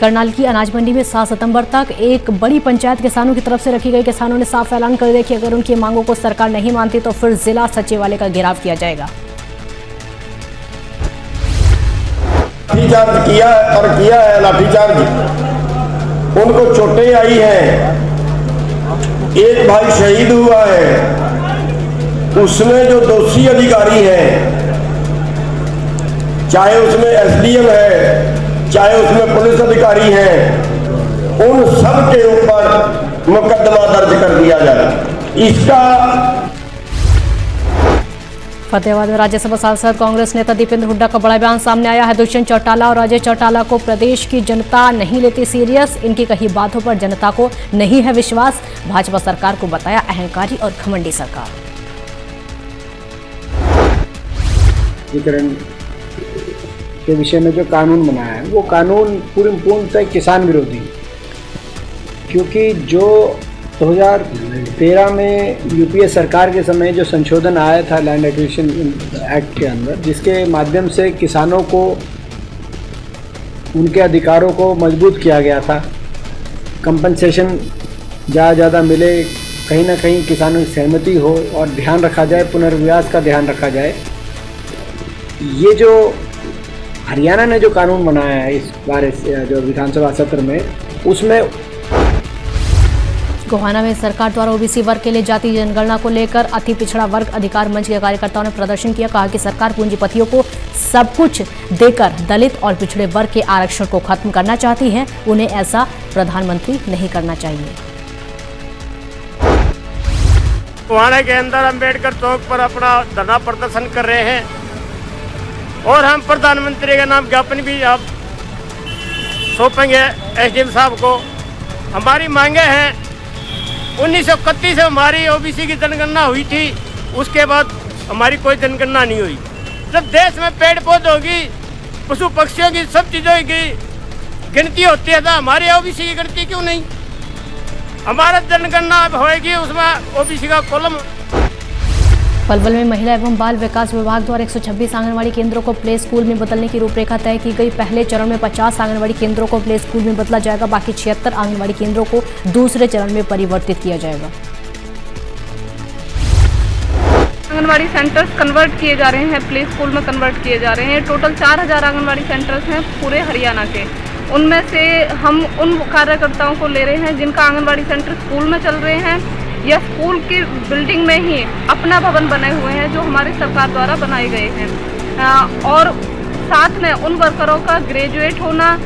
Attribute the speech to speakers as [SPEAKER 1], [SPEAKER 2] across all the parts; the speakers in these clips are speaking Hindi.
[SPEAKER 1] करनाल की अनाज मंडी में 7 सितंबर तक एक बड़ी पंचायत किसानों की तरफ से रखी गई। किसानों ने साफ ऐलान कर दिया कि अगर उनकी मांगों को सरकार नहीं मानती तो फिर जिला सचिवालय का घेराव किया जाएगा।
[SPEAKER 2] लाठीचार्ज किया है लाठीचार्ज, उनको चोटें आई हैं, एक भाई शहीद हुआ है। उसमें जो दोषी अधिकारी हैं, चाहे उसमें एसडीएम है, चाहे उसमें पुलिस अधिकारी हैं, उन सब के ऊपर मुकदमा दर्ज कर दिया जाए। इसका
[SPEAKER 1] फतेहाबाद में राज्यसभा सांसद कांग्रेस नेता दीपेंद्र हुड्डा का बड़ा बयान सामने आया है। दुष्यंत चौटाला और अजय चौटाला को प्रदेश की जनता नहीं लेती सीरियस, इनकी कही बातों पर जनता को नहीं है विश्वास। भाजपा सरकार को बताया अहंकारी और घमंडी सरकार।
[SPEAKER 3] के विषय में जो कानून बनाया है वो कानून पूर्णतः किसान विरोधी, क्योंकि जो 2013 में यूपीए सरकार के समय जो संशोधन आया था लैंड एक्विजिशन एक्ट के अंदर, जिसके माध्यम से किसानों को उनके अधिकारों को मजबूत किया गया था, कंपनसेशन ज़्यादा मिले, कहीं ना कहीं किसानों की सहमति हो और ध्यान रखा जाए, पुनर्विकास का ध्यान रखा जाए। ये जो हरियाणा ने जो कानून बनाया है इस बार जो विधानसभा सत्र में, उसमें
[SPEAKER 1] गोहाना में सरकार द्वारा ओबीसी वर्ग के लिए जाति जनगणना को लेकर अति पिछड़ा वर्ग अधिकार मंच के कार्यकर्ताओं ने प्रदर्शन किया। कहा कि सरकार पूंजीपतियों को सब कुछ देकर दलित और पिछड़े वर्ग के आरक्षण को खत्म करना चाहती है, उन्हें ऐसा प्रधानमंत्री नहीं करना चाहिए।
[SPEAKER 4] गोहाना के अंदर अम्बेडकर चौक पर अपना धरना प्रदर्शन कर रहे हैं और हम प्रधानमंत्री का नाम ज्ञापन भी अब सौंपेंगे एसडीएम साहब को। हमारी मांगे हैं, 1931 से हमारी ओबीसी की जनगणना हुई थी, उसके बाद हमारी कोई जनगणना नहीं हुई। जब देश में पेड़ पौधे होगी, पशु पक्षियों की, सब चीज़ों की गिनती होती है, तो हमारी ओबीसी की गिनती क्यों नहीं? हमारा जनगणना होएगी, उसमें ओबीसी का कॉलम।
[SPEAKER 1] पलवल में महिला एवं बाल विकास विभाग द्वारा 126 आंगनवाड़ी केंद्रों को प्ले स्कूल में बदलने की रूपरेखा तय की गई। पहले चरण में 50 आंगनवाड़ी केंद्रों को प्ले स्कूल में बदला जाएगा, बाकी 76 आंगनवाड़ी केंद्रों को दूसरे चरण में परिवर्तित किया जाएगा।
[SPEAKER 5] आंगनवाड़ी सेंटर्स कन्वर्ट किए जा रहे हैं, प्ले स्कूल में कन्वर्ट किए जा रहे हैं। टोटल 4000 आंगनवाड़ी सेंटर्स हैं पूरे हरियाणा के। उनमें से हम उन कार्यकर्ताओं को ले रहे हैं जिनका आंगनवाड़ी सेंटर स्कूल में चल रहे हैं या स्कूल की बिल्डिंग में ही अपना भवन बने हुए हैं, जो हमारी सरकार द्वारा बनाए गए हैं। और साथ में उन वर्करों का ग्रेजुएट होना,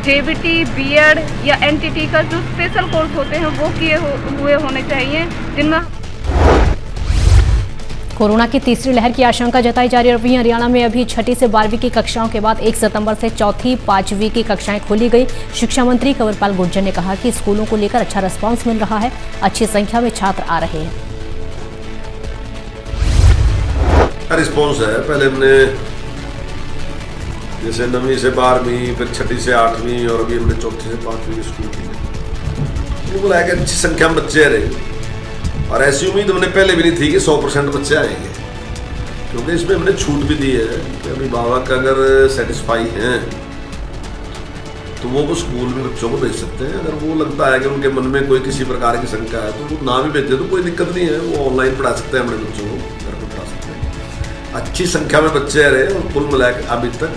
[SPEAKER 5] जेबीटी, बीएड या एनटीटी का जो स्पेशल कोर्स होते हैं वो किए हुए होने चाहिए, जिनमें
[SPEAKER 1] कोरोना की तीसरी लहर की आशंका जताई जा रही है। वहीं हरियाणा में अभी 6ठी से 12वीं की कक्षाओं के बाद 1 सितंबर से 4ठी, 5वीं की कक्षाएं खोली गई। शिक्षा मंत्री कंवरपाल गुर्जर ने कहा कि स्कूलों को लेकर अच्छा रिस्पांस मिल रहा है, अच्छी संख्या में छात्र आ रहे हैं।
[SPEAKER 6] रिस्पांस है, पहले हमने जैसे 9वीं से 12वीं, फिर 6ठी से 8वीं और अभी हमने 4ठी से 5वीं स्कूल की, बोला है कि अच्छी संख्या में बच्चे रहे। और ऐसी उम्मीद हमने पहले भी नहीं थी कि 100% बच्चे आएंगे, क्योंकि इसमें हमने छूट भी दी है कि अभिभावक अगर सेटिस्फाई हैं तो वो स्कूल में बच्चों को भेज सकते हैं। अगर वो लगता है कि उनके मन में कोई किसी प्रकार की शंका है तो वो ना भी भेजे तो कोई दिक्कत नहीं है, वो ऑनलाइन पढ़ा सकते हैं, अपने बच्चों को घर पर पढ़ा सकते हैं। अच्छी संख्या में बच्चे रहे और कुल मिलाकर अभी तक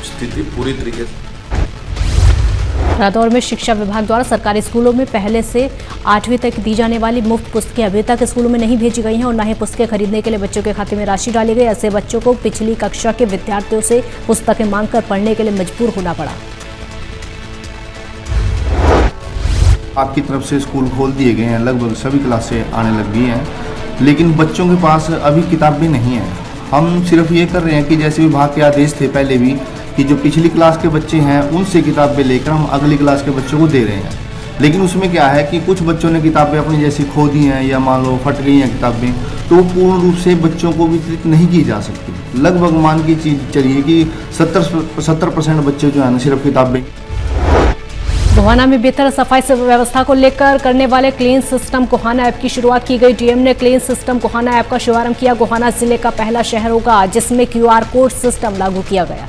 [SPEAKER 6] स्थिति पूरी तरीके से।
[SPEAKER 1] रादौर में शिक्षा विभाग द्वारा सरकारी स्कूलों में पहले से 8वीं तक दी जाने वाली मुफ्त पुस्तकें अभी तक स्कूलों में नहीं भेजी गई हैं और न ही पुस्तकें खरीदने के लिए बच्चों के खाते में राशि डाली गई। ऐसे बच्चों को पिछली कक्षा के विद्यार्थियों से पुस्तकें मांगकर पढ़ने के लिए मजबूर होना पड़ा।
[SPEAKER 7] आपकी तरफ से स्कूल खोल दिए गए हैं, लगभग सभी क्लासें आने लग गई हैं, लेकिन बच्चों के पास अभी किताबें नहीं हैं। हम सिर्फ ये कर रहे हैं कि जैसे विभाग के आदेश थे पहले भी कि जो पिछली क्लास के बच्चे हैं उनसे किताबें लेकर हम अगली क्लास के बच्चों को दे रहे हैं, लेकिन उसमें क्या है कि कुछ बच्चों ने किताबें अपनी जैसी खो दी हैं या मान लो फट गई हैं किताबें, तो वो पूर्ण रूप से बच्चों को वितरित नहीं की जा सकती। लगभग मान की चीज चलिए कि 70% बच्चे जो है ना सिर्फ किताबें।
[SPEAKER 1] गोहाना में बेहतर सफाई व्यवस्था को लेकर करने वाले क्लीन सिस्टम गोहाना ऐप की शुरुआत की गई। डीएम ने क्लीन सिस्टम गोहाना ऐप का शुभारंभ किया। गोहाना जिले का पहला शहर होगा जिसमें QR कोड सिस्टम लागू किया गया।